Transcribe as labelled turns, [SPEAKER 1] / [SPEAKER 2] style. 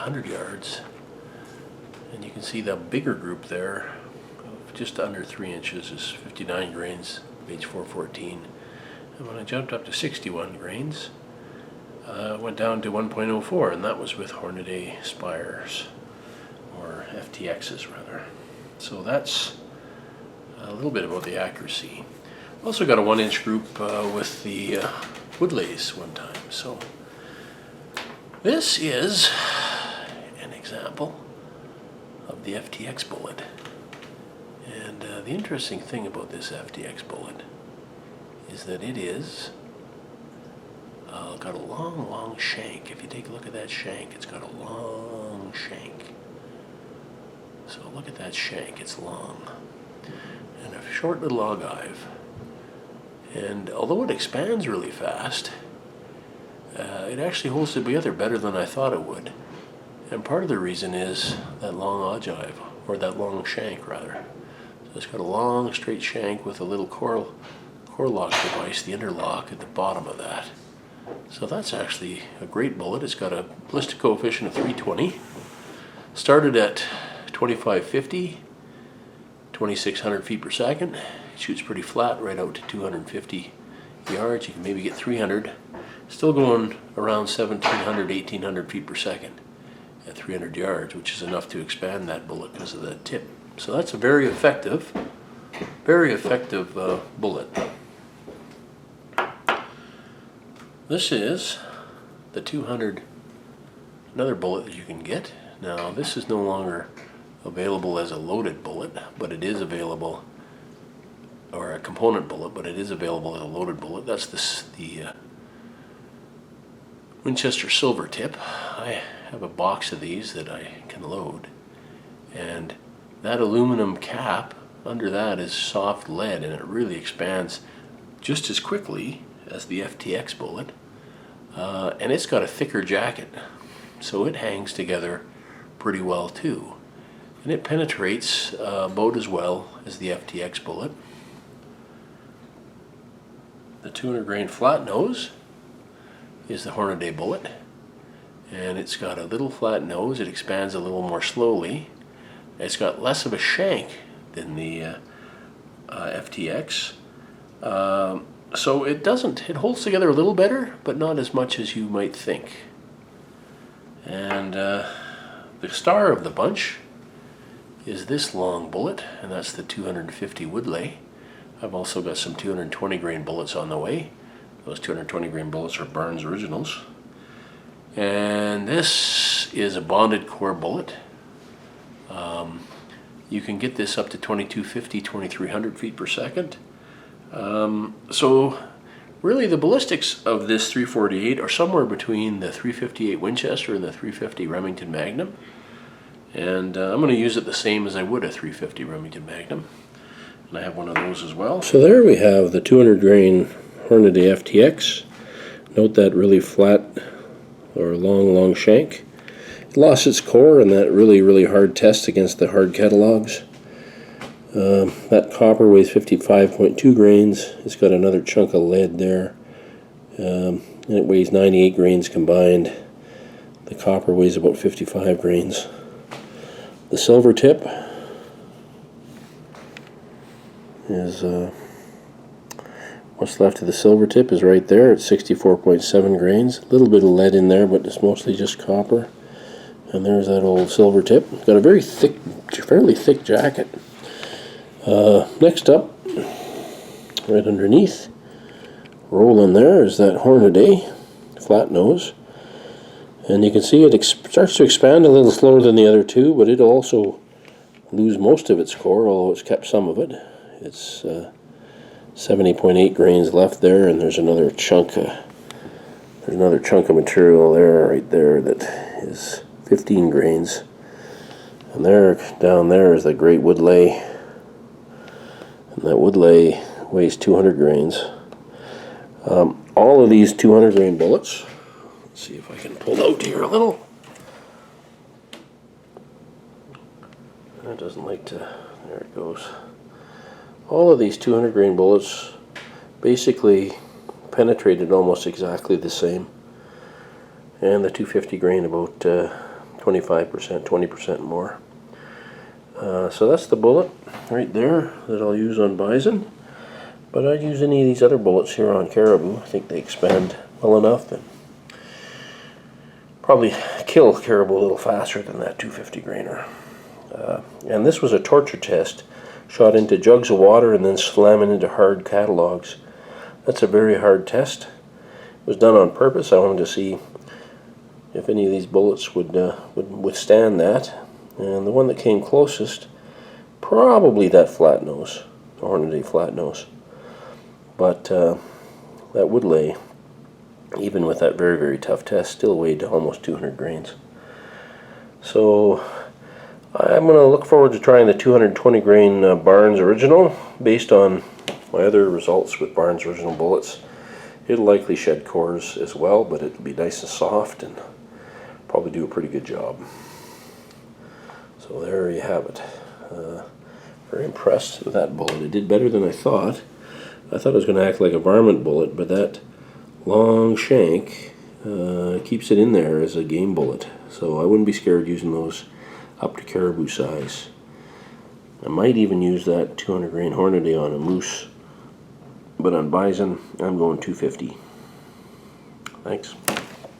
[SPEAKER 1] 100 yards. And you can see the bigger group there, of just under 3 inches, is 59 grains, page 414. And when I jumped up to 61 grains, went down to 1.04, and that was with Hornady Spires, or FTXs rather. So that's a little bit about the accuracy. Also got a 1-inch group with the Woodleighs one time. So this is an example of the FTX bullet. And the interesting thing about this FTX bullet is that it is got a long shank. If you take a look at that shank, it's got a long shank. So look at that shank, it's long. And a short little ogive. And although it expands really fast, it actually holds together better than I thought it would. And part of the reason is that long ogive, or that long shank rather. So it's got a long straight shank with a little core lock device, the interlock at the bottom of that. So that's actually a great bullet. It's got a ballistic coefficient of 320. Started at 2550, 2600 feet per second. It shoots pretty flat right out to 250 yards. You can maybe get 300. Still going around 1700, 1800 feet per second at 300 yards, which is enough to expand that bullet because of that tip. So that's a very effective bullet. This is the 200, another bullet that you can get. Now this is no longer available as a loaded bullet, but it is available, or a component bullet, but it is available as a loaded bullet. That's the Winchester Silvertip. I have a box of these that I can load, and that aluminum cap under that is soft lead, and it really expands just as quickly as the FTX bullet, and it's got a thicker jacket, so it hangs together pretty well too, and it penetrates about as well as the FTX bullet. The 200 grain flat nose is the Hornady bullet, and it's got a little flat nose. It expands a little more slowly. It's got less of a shank than the FTX, so it holds together a little better, but not as much as you might think. And the star of the bunch is this long bullet, and that's the 250 Woodleigh. I've also got some 220 grain bullets on the way. Those 220 grain bullets are Barnes Originals. And this is a bonded core bullet. You can get this up to 2250, 2300 feet per second. So really the ballistics of this 348 are somewhere between the 358 Winchester and the 350 Remington Magnum. And I'm going to use it the same as I would a 350 Remington Magnum. And I have one of those as well. So there we have the 200 grain Hornady FTX. Note that really flat or long shank. It lost its core in that really hard test against the hard catalogs. That copper weighs 55.2 grains. It's got another chunk of lead there, and it weighs 98 grains combined. The copper weighs about 55 grains. The silver tip is what's left of the silver tip is right there at 64.7 grains. A little bit of lead in there, but it's mostly just copper. And there's that old silver tip. Got a very thick, fairly thick jacket. Next up, right underneath, rolling there, is that Hornady flat nose. And you can see it starts to expand a little slower than the other two, but it'll also lose most of its core, although it's kept some of it. It's 70.8 grains left there, and there's another chunk of material there, right there, that is 15 grains. And there, down there, is the great Woodleigh, and that Woodleigh weighs 200 grains. All of these 200 grain bullets, let's see if I can pull out here a little. That doesn't like to, there it goes. All of these 200 grain bullets basically penetrated almost exactly the same, and the 250 grain about 25%, 20% more. So that's the bullet right there that I'll use on bison. But I'd use any of these other bullets here on caribou. I think they expand well enough and probably kill caribou a little faster than that 250 grainer. And this was a torture test, shot into jugs of water and then slamming into hard catalogs. That's a very hard test. It was done on purpose. I wanted to see if any of these bullets would withstand that. And the one that came closest, probably that flat nose, the Hornady flat nose. But that Woodleigh, even with that very, very tough test, still weighed to almost 200 grains. So I'm going to look forward to trying the 220 grain Barnes Original based on my other results with Barnes Original bullets. It'll likely shed cores as well, but it'll be nice and soft and probably do a pretty good job. So there you have it. Very impressed with that bullet. It did better than I thought. I thought it was going to act like a varmint bullet, but that long shank keeps it in there as a game bullet. So I wouldn't be scared using those up to caribou size. I might even use that 200 grain Hornady on a moose, but on bison I'm going 250. Thanks.